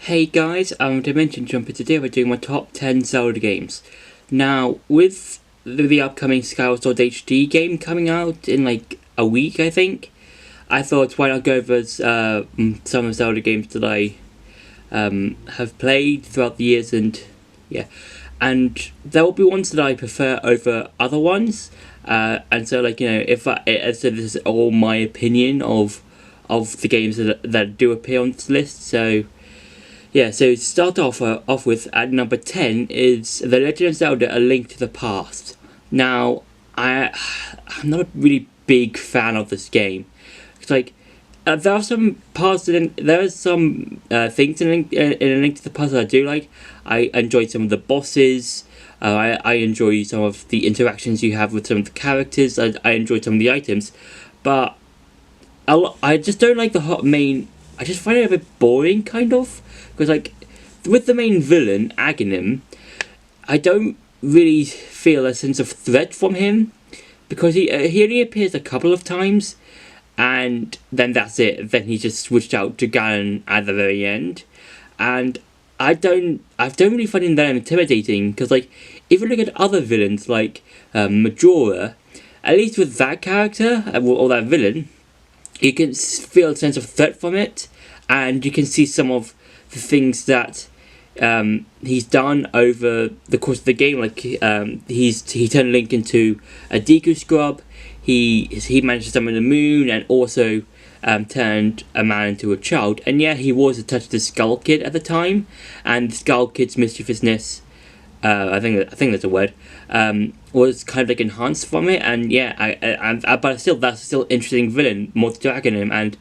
Hey guys, Dimension Jumper. Today we're doing my top 10 Zelda games. Now, with the upcoming Skyward Sword HD game coming out in like a week, I think, I thought why not go over some of Zelda games that I have played throughout the years, and and there will be ones that I prefer over other ones, and so so this is all my opinion of the games that do appear on this list. So to start off with, at number 10 is The Legend of Zelda: A Link to the Past. Now, I'm not a really big fan of this game. It's like, there are some parts there are some things in A Link to the Past that I do like. I enjoyed some of the bosses. I enjoy some of the interactions you have with some of the characters. I enjoyed some of the items, but I just don't like the main. I just find it a bit boring, kind of, because like with the main villain Aghanim, I don't really feel a sense of threat from him, because he only appears a couple of times, and then that's it. Then he just switched out to Ganon at the very end, and I don't really find him that intimidating, because like if you look at other villains like Majora, at least with that character or that villain, you can feel a sense of threat from it, and you can see some of the things that he's done over the course of the game. Like he turned Link into a Deku Scrub. He managed to summon the moon, and also turned a man into a child. And yeah, he was attached to the Skull Kid at the time, and the Skull Kid's mischievousness, I think that's a word, was kind of like enhanced from it. And yeah, but still, that's still interesting villain, more to Aghanim, and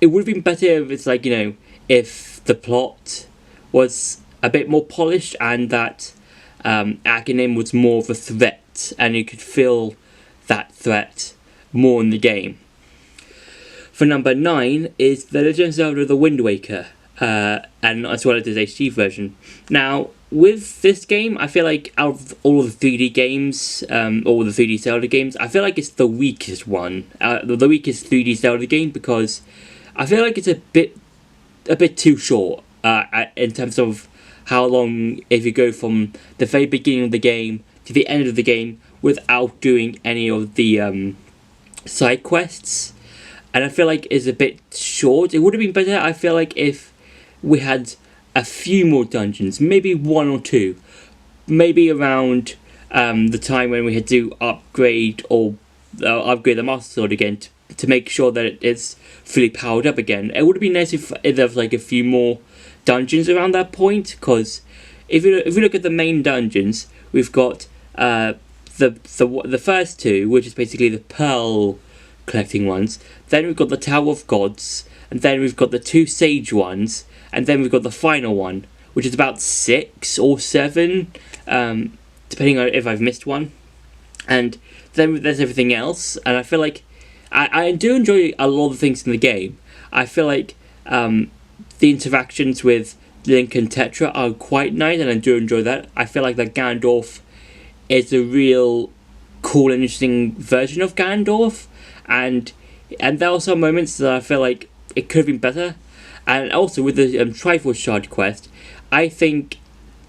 it would have been better if it's like, if the plot was a bit more polished, and that Aghanim was more of a threat, and you could feel that threat more in the game. For number 9 is The Legend of Zelda: The Wind Waker, and as well as this HD version. Now, with this game, I feel like out of all the 3D games, all the 3D Zelda games, I feel like it's the weakest one, the weakest 3D Zelda game, because I feel like it's a bit too short in terms of how long, if you go from the very beginning of the game to the end of the game without doing any of the side quests. And I feel like it's a bit short. It would have been better, I feel like, if we had a few more dungeons, maybe one or two, maybe around the time when we had to upgrade the Master Sword again to make sure that it's fully powered up again. It would have been nice if there was like a few more dungeons around that point, because if you look at the main dungeons, we've got the first two, which is basically the pearl collecting ones. Then we've got the Tower of Gods, and then we've got the two sage ones, and then we've got the final one, which is about 6 or 7, depending on if I've missed one. And then there's everything else, and I feel like I do enjoy a lot of the things in the game. I feel like the interactions with Link and Tetra are quite nice, and I do enjoy that. I feel like that Ganondorf is a real cool and interesting version of Ganondorf, and there are some moments that I feel like it could have been better. And also with the Triforce Shard quest, I think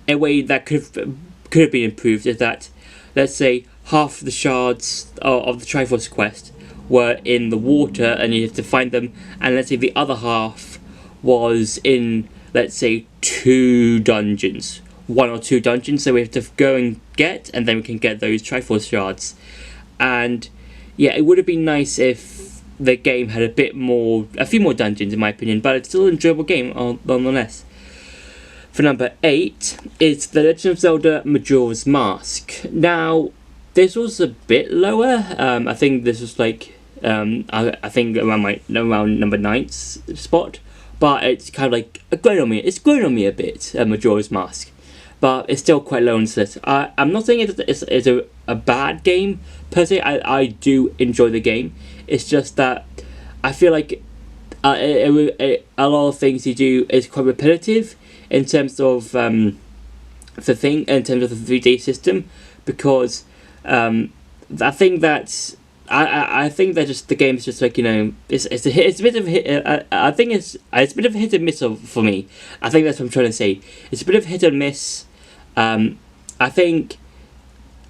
a way that could have been improved is that, let's say, half the shards of the Triforce quest were in the water and you had to find them, and let's say the other half was in, let's say, 2 dungeons, 1 or 2 dungeons, so we have to go and get, and then we can get those Triforce shards. And yeah, it would have been nice if the game had a few more dungeons, in my opinion, but it's still an enjoyable game nonetheless. For number 8 is The Legend of Zelda: Majora's Mask. Now, this was a bit lower. I think this was like I think around number 9th spot, but it's kind of like grown on me. It's grown on me a bit, Majora's Mask, but it's still quite low on this list. I'm not saying it's a bad game per se. I do enjoy the game. It's just that I feel like a lot of things you do is quite repetitive in terms of in terms of the 3D system, because I think that I think that just the game is just like, it's a bit of a hit. I think it's a bit of a hit and miss for me. I think that's what I'm trying to say. It's a bit of hit and miss. I think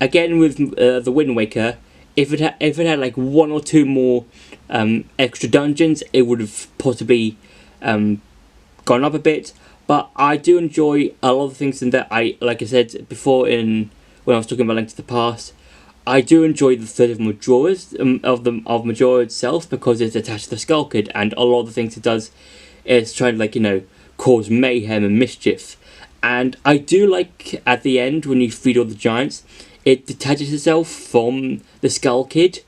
again with the Wind Waker, if it had like one or two more extra dungeons, it would have possibly gone up a bit. But I do enjoy a lot of things in that. Like I said before when I was talking about Link to the Past, I do enjoy the third of Majoras of Majora itself, because it's attached to the Skull Kid, and a lot of the things it does is trying to cause mayhem and mischief. And I do like at the end when you feed all the giants, it detaches itself from the Skull Kid,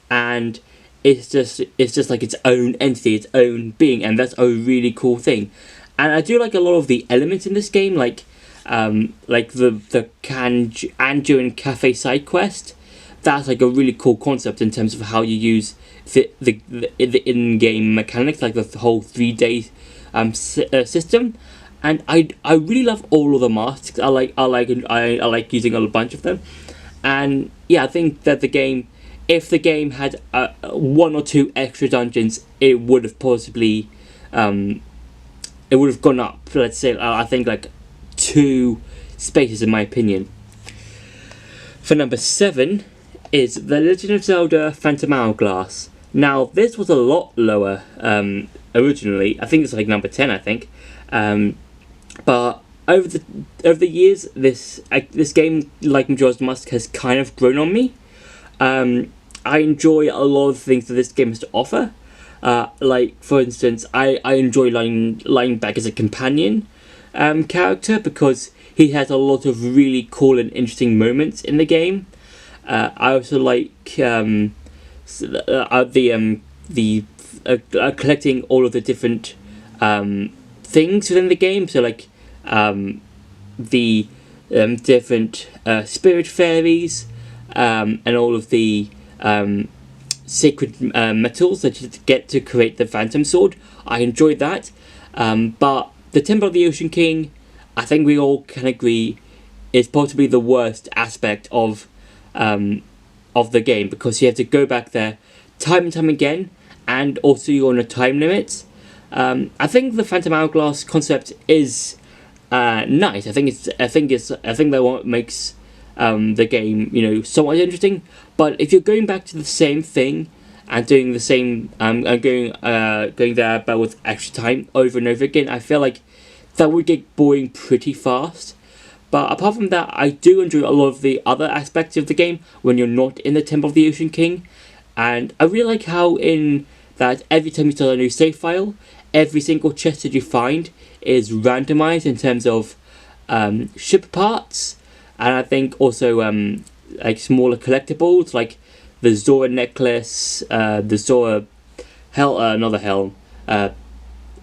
and it's just like its own entity, its own being, and that's a really cool thing. And I do like a lot of the elements in this game, like the Anju and Cafe side quest. That's like a really cool concept in terms of how you use the in-game mechanics, like the whole 3-day system. And I really love all of the masks. I like using a bunch of them. And yeah, I think that if the game had one or two extra dungeons, it would have possibly it would have gone up. Let's say I think like 2 spaces in my opinion. For number 7 is The Legend of Zelda Phantom Hourglass. Now, this was a lot lower originally. I think it's like number 10, I think. But over the years, this game, like Majora's Mask, has kind of grown on me. I enjoy a lot of things that this game has to offer. Like, for instance, I enjoy lying back as a companion character, because he has a lot of really cool and interesting moments in the game. I also like collecting all of the different things within the game. So like the different spirit fairies and all of the sacred metals that you get to create the Phantom Sword. I enjoyed that. But the Temple of the Ocean King, I think we all can agree, is possibly the worst aspect of the game, because you have to go back there time and time again, and also you're on a time limit. I think the Phantom Hourglass concept is nice. I think that what makes the game somewhat interesting. But if you're going back to the same thing and doing the same going there but with extra time over and over again, I feel like that would get boring pretty fast. But apart from that, I do enjoy a lot of the other aspects of the game when you're not in the Temple of the Ocean King. And I really like how in that every time you start a new save file, every single chest that you find is randomized in terms of ship parts. And I think also like smaller collectibles, like the Zora necklace, the Zora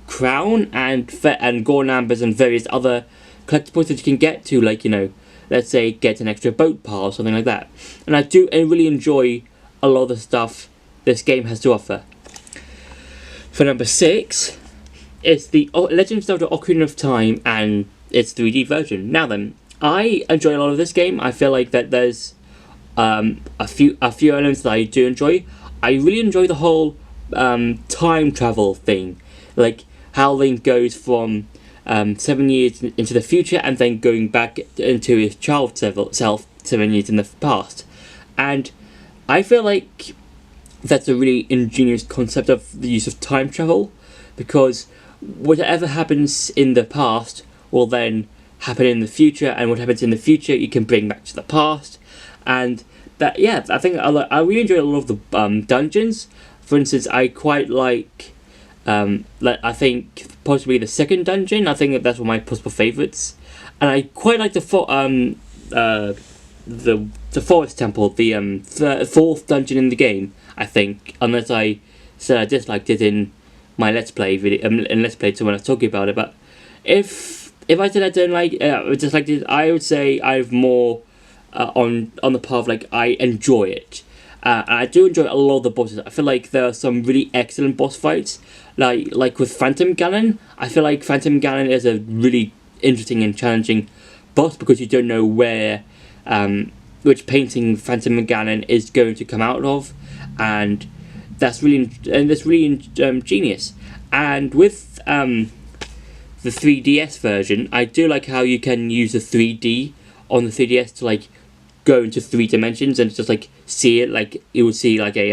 crown, and Gorn Ambers and various other collectibles that you can get to, like, let's say get an extra boat part or something like that. And I really enjoy a lot of the stuff this game has to offer. For number 6, it's the Legend of Zelda Ocarina of Time and its 3D version. Now then, I enjoy a lot of this game. I feel like that there's a few elements that I do enjoy. I really enjoy the whole time travel thing, like how Link goes from 7 years into the future and then going back into his child self 7 years in the past. And I feel like that's a really ingenious concept of the use of time travel, because whatever happens in the past will then happen in the future, and what happens in the future you can bring back to the past. And that, yeah, I think I really enjoy a lot of the dungeons. For instance, I quite like I think possibly the second dungeon. I think that's one of my possible favourites, and I quite like the forest temple, the fourth dungeon in the game. I think, unless I said I disliked it in my Let's Play video, in Let's Play, so when I was talking about it. But if I said I don't like disliked it, I would say I've more on the path like I enjoy it. And I do enjoy a lot of the bosses. I feel like there are some really excellent boss fights, like with Phantom Ganon. I feel like Phantom Ganon is a really interesting and challenging boss, because you don't know where which painting Phantom Ganon is going to come out of, and that's really genius. And with the 3DS version, I do like how you can use the 3D on the 3DS to like go into 3 dimensions and just like see it like you would see like a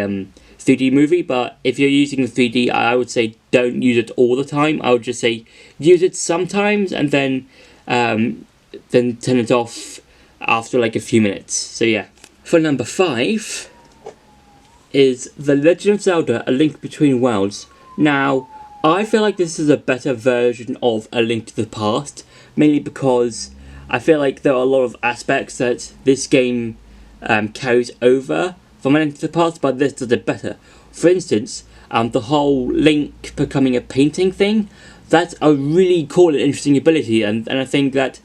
3D movie. But if you're using the 3D, I would say don't use it all the time. I would just say use it sometimes and then turn it off after like a few minutes. So yeah. For number 5 is The Legend of Zelda: A Link Between Worlds. Now, I feel like this is a better version of A Link to the Past, mainly because I feel like there are a lot of aspects that this game carries over from A Link to the Past, but this does it better. For instance, the whole Link becoming a painting thing, that's a really cool and interesting ability, and I think that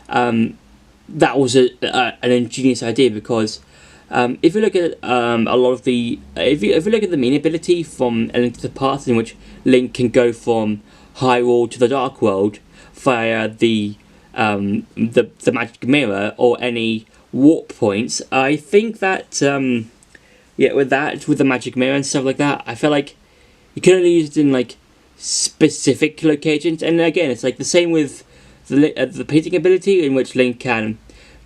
that was an ingenious idea, because if you look at a lot of the if you look at the main ability from A Link to the Past, in which Link can go from Hyrule to the Dark World via the magic mirror or any warp points, I think that with the magic mirror and stuff like that, I feel like you can only use it in like specific locations. And again, it's like the same with the painting ability, in which Link can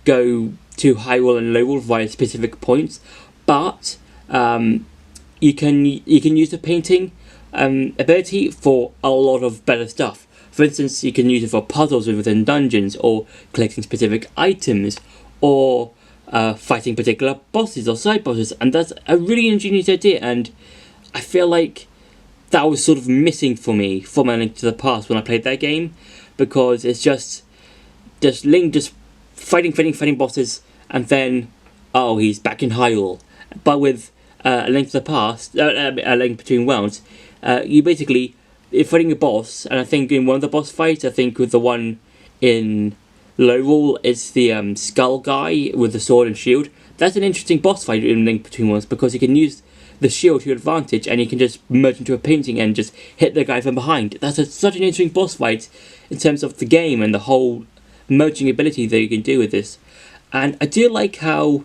go to Hyrule and Lowell via specific points, but you can use the painting ability for a lot of better stuff. For instance, you can use it for puzzles within dungeons, or collecting specific items, or fighting particular bosses or side bosses, and that's a really ingenious idea, and I feel like that was sort of missing for me from A Link to the Past when I played that game, because it's just Link just fighting bosses, and then he's back in Hyrule. But with A Link to the Past, A Link Between Worlds, you basically, you're fighting a boss, and I think in one of the boss fights, I think with the one in Lowell, it's the skull guy with the sword and shield. That's an interesting boss fight in Link Between Worlds, because you can use the shield to your advantage, and you can just merge into a painting and just hit the guy from behind. That's such an interesting boss fight in terms of the game and the whole merging ability that you can do with this. And I do like how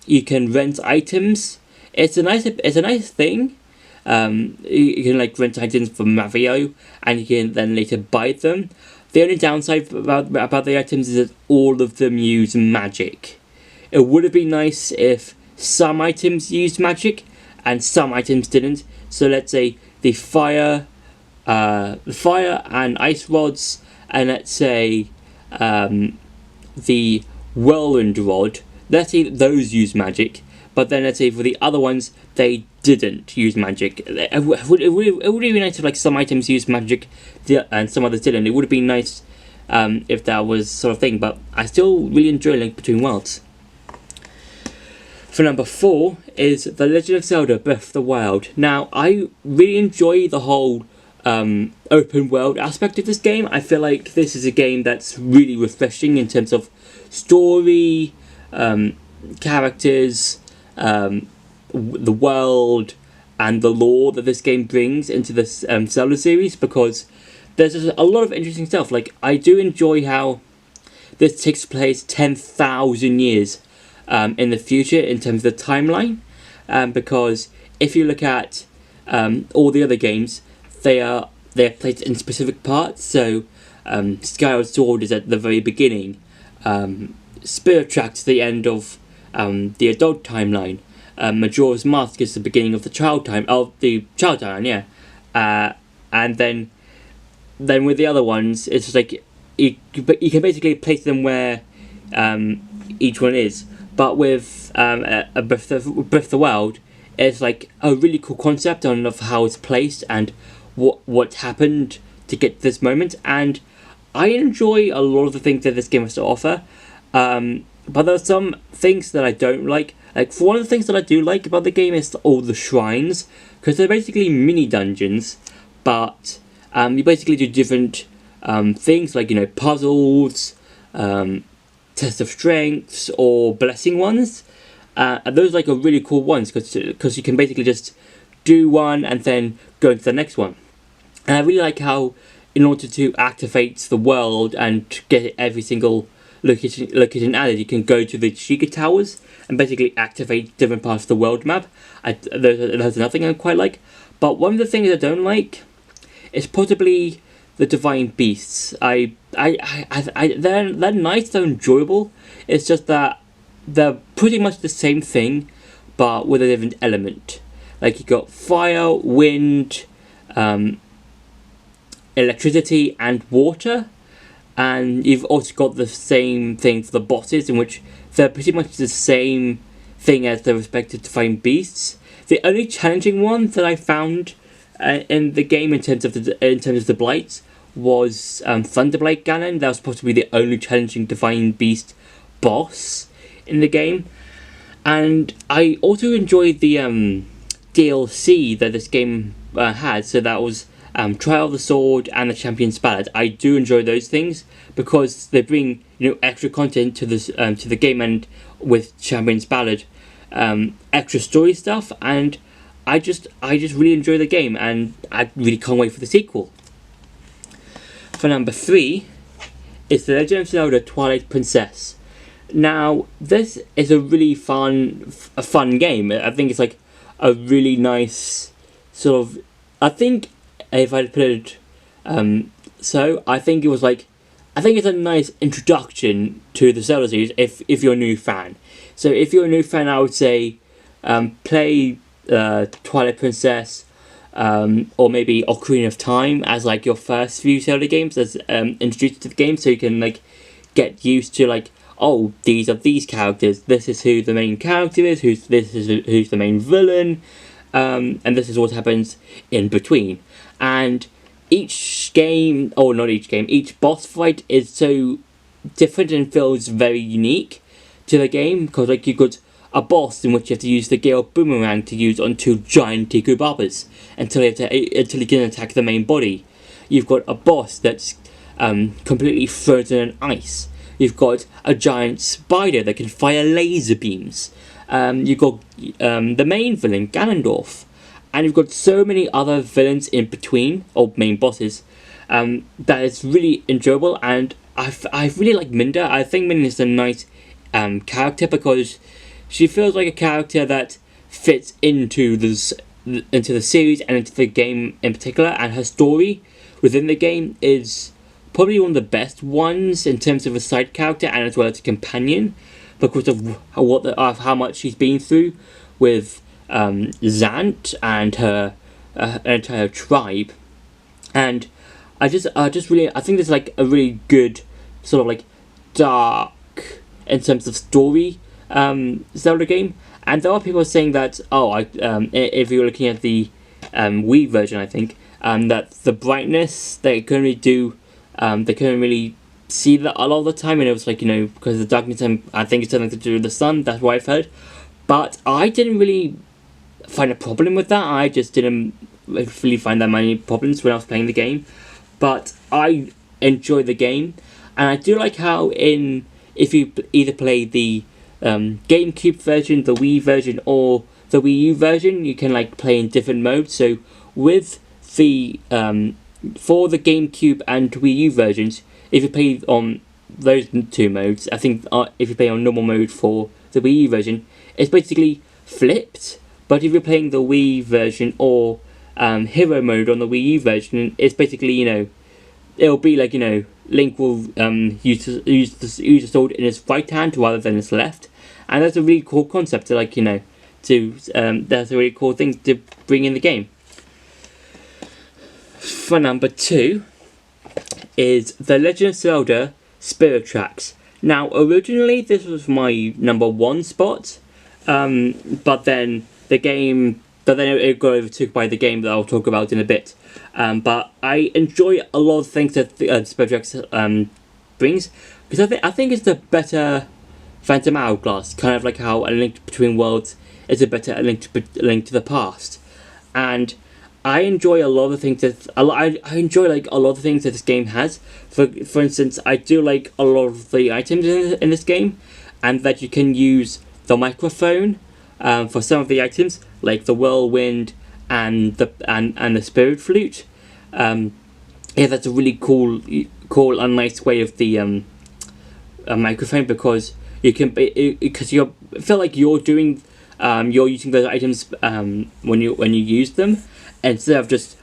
you can rent items. It's a nice thing. You can like rent items from Mario, and you can then later buy them. The only downside about the items is that all of them use magic. It would have been nice if some items used magic and some items didn't. So let's say the fire and ice rods, and let's say the whirlwind rod, let's say those use magic, but then let's say for the other ones they didn't use magic. It would be nice if like some items used magic and some others didn't. It would have been nice if that was sort of thing, but I still really enjoy Link Between Worlds. For number 4 is The Legend of Zelda Breath of the Wild. Now, I really enjoy the whole open world aspect of this game. I feel like this is a game that's really refreshing in terms of story, characters, the world, and the lore that this game brings into this Zelda series, because there's a lot of interesting stuff. Like, I do enjoy how this takes place 10,000 years in the future in terms of the timeline, because if you look at all the other games, they're placed in specific parts. So Skyward Sword is at the very beginning, Spirit Tracks the end of the adult timeline, Majora's Mask is the beginning of the child timeline, yeah. And then with the other ones, it's just like you can basically place them where each one is. But with a Breath of the Wild, it's like a really cool concept of how it's placed and what happened to get to this moment. And I enjoy a lot of the things that this game has to offer. But there are some things that I don't like. Like, for one of the things that I do like about the game is all the shrines, because they're basically mini dungeons, but you basically do different things, like, puzzles, test of strengths, or blessing ones. And those are really cool ones, because you can basically just do one and then go into the next one. And I really like how, in order to activate the world and get every single location added, you can go to the Chica Towers and basically activate different parts of the world map. There's another thing I quite like, but one of the things I don't like is possibly the divine beasts. They're nice, they're enjoyable. It's just that they're pretty much the same thing, but with a different element. Like you got fire, wind, electricity, and water. And you've also got the same thing for the bosses, in which they're pretty much the same thing as the respective divine beasts. The only challenging one that I found in the game in terms of the blights was Thunderblade Ganon. That was possibly the only challenging divine beast boss in the game. And I also enjoyed the DLC that this game had. So that was Trial of the Sword and the Champion's Ballad. I do enjoy those things because they bring extra content to this to the game, and with Champion's Ballad, extra story stuff, and I just really enjoy the game, and I really can't wait for the sequel. For number 3 is The Legend of Zelda Twilight Princess. Now this is a really fun game. I think it's like a really nice sort of. I think if I put it I think it was like. I think it's a nice introduction to the Zelda series if you're a new fan. So if you're a new fan, I would say play Twilight Princess or maybe Ocarina of Time as like your first few Zelda games as introduced to the game, so you can like get used to like, oh, these are these characters, this is who the main character is, who's the main villain, and this is what happens in between. And each boss fight is so different and feels very unique to the game, because like you've got a boss in which you have to use the Gale Boomerang to use on 2 giant Deku Babas until you can attack the main body. You've got a boss that's completely frozen in ice. You've got a giant spider that can fire laser beams. You've got the main villain, Ganondorf. And you've got so many other villains in between, or main bosses, that is really enjoyable. And I really like Minda. I think Minda is a nice character because she feels like a character that fits into the series and into the game in particular. And her story within the game is probably one of the best ones in terms of a side character and as well as a companion, because of how much she's been through with Zant and her entire tribe. And I think there's like a really good sort of like dark in terms of story Zelda game. And there are people saying that if you're looking at the Wii version, I think that the brightness they couldn't really do, they couldn't really see that a lot of the time, and it was like because of the darkness, and I think it's something to do with the sun. That's what I've heard, but I didn't really find a problem with that. I just didn't really find that many problems when I was playing the game, but I enjoy the game. And I do like how if you either play the GameCube version, the Wii version, or the Wii U version, you can like play in different modes. So with the for the GameCube and Wii U versions, if you play on those 2 modes, I think if you play on normal mode for the Wii U version, it's basically flipped. But if you're playing the Wii version or hero mode on the Wii U version, it's basically it'll be like Link will use the sword in his right hand rather than his left, and that's a really cool concept to that's a really cool thing to bring in the game. For number 2 is The Legend of Zelda Spirit Tracks. Now originally this was my number 1 spot, but then it got overtook by the game that I'll talk about in a bit. But I enjoy a lot of things that Spirit Tracks brings, because I think it's a better Phantom Hourglass, kind of like how A Link Between Worlds is a better A Link to the Past. And I enjoy a lot of the things that I enjoy like a lot of the things that this game has. For instance, I do like a lot of the items in this game, and that you can use the microphone for some of the items, like the whirlwind and the spirit flute. That's a really cool and nice way of the microphone, because you can because you feel like you're doing you're using those items when you use them, instead of just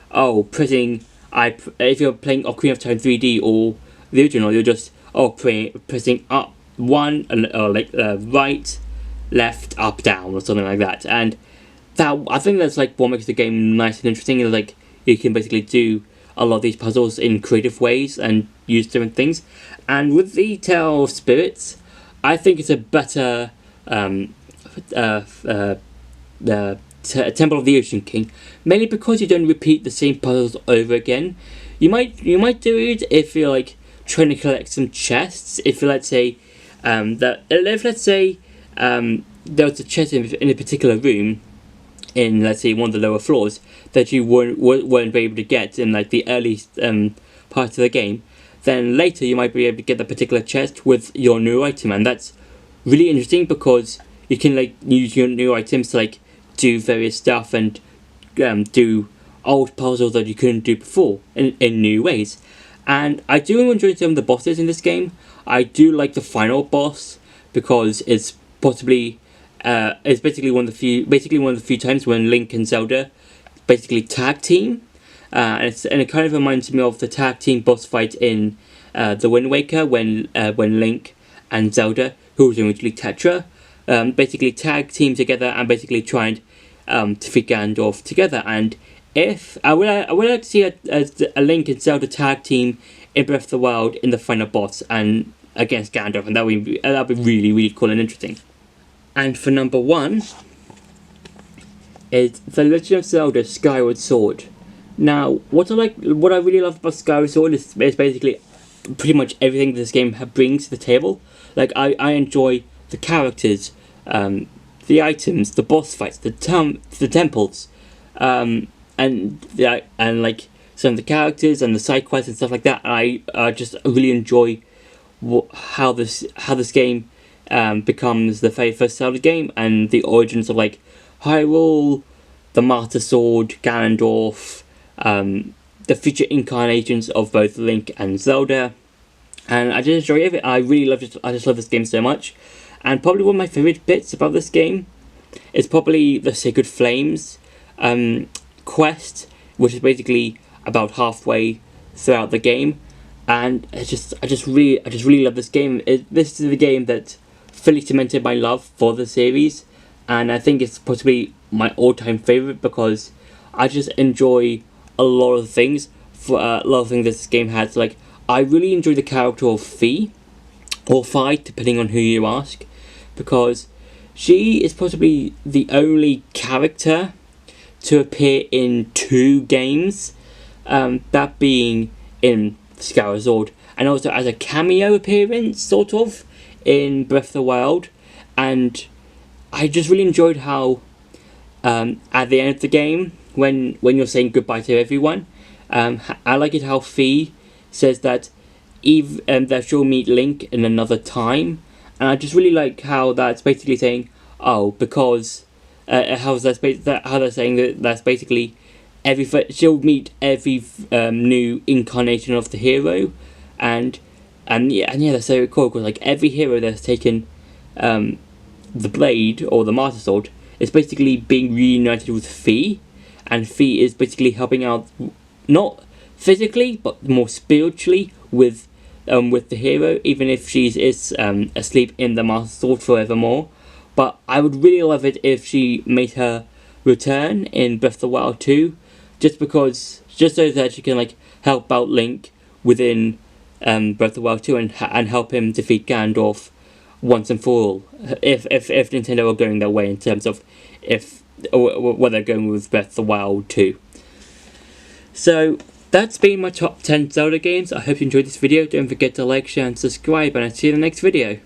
pressing if you're playing Ocarina of Time 3D or the original, you're just pressing up one or like right, left, up, down, or something like that. And that, I think that's like what makes the game nice and interesting, is like you can basically do a lot of these puzzles in creative ways and use different things. And with the Tale of Spirits, I think it's a better the Temple of the Ocean King, mainly because you don't repeat the same puzzles over again. You might do it if you're like trying to collect some chests. If you, let's say there was a chest in a particular room in, let's say, one of the lower floors that you weren't able to get in like the early part of the game, then later you might be able to get that particular chest with your new item, and that's really interesting because you can like use your new items to like do various stuff and do old puzzles that you couldn't do before in new ways. And I do enjoy some of the bosses in this game. I do like the final boss because it's possibly it's basically one of the few times when Link and Zelda basically tag team, and it kind of reminds me of the tag team boss fight in the Wind Waker when Link and Zelda, who was originally Tetra, basically tag team together and basically try and defeat Ganondorf together. And if I would like to see a Link and Zelda tag team in Breath of the Wild in the final boss and against Ganondorf, and that'd be really, really cool and interesting. And for number 1 is The Legend of Zelda Skyward Sword. Now, what I really love about Skyward Sword is basically pretty much everything this game brings to the table. Like I enjoy the characters, the items, the boss fights, the temples, and like some of the characters and the side quests and stuff like that. And I just really enjoy how this game becomes the very first Zelda game, and the origins of like Hyrule, the Master Sword, Ganondorf, the future incarnations of both Link and Zelda. And I just enjoy it. I just love this game so much. And probably one of my favourite bits about this game is probably the Sacred Flames quest, which is basically about halfway throughout the game. And I just really love this game. This is the game that fully cemented my love for the series, and I think it's possibly my all-time favourite because I just enjoy a lot of things. This game has. Like, I really enjoy the character of Fi, or Fi, depending on who you ask, because she is possibly the only character to appear in 2 games, that being in Skyward Sword, and also as a cameo appearance, sort of, in Breath of the Wild. And I just really enjoyed how at the end of the game, when you're saying goodbye to everyone, I like it how Fi says that that she'll meet Link in another time, and I just really like how that's basically saying, because how they're saying that that's basically she'll meet every new incarnation of the hero, and that's so cool because like every hero that's taken the blade or the Master Sword is basically being reunited with Fi, and Fi is basically helping out, not physically but more spiritually with the hero, even if she is asleep in the Master Sword forevermore. But I would really love it if she made her return in Breath of the Wild 2, just so that she can like help out Link within Breath of the Wild 2 and help him defeat Ganondorf once and for all. If Nintendo are going their way in terms of whether they're going with Breath of the Wild 2. So that's been my top 10 Zelda games. I hope you enjoyed this video. Don't forget to like, share and subscribe, and I'll see you in the next video.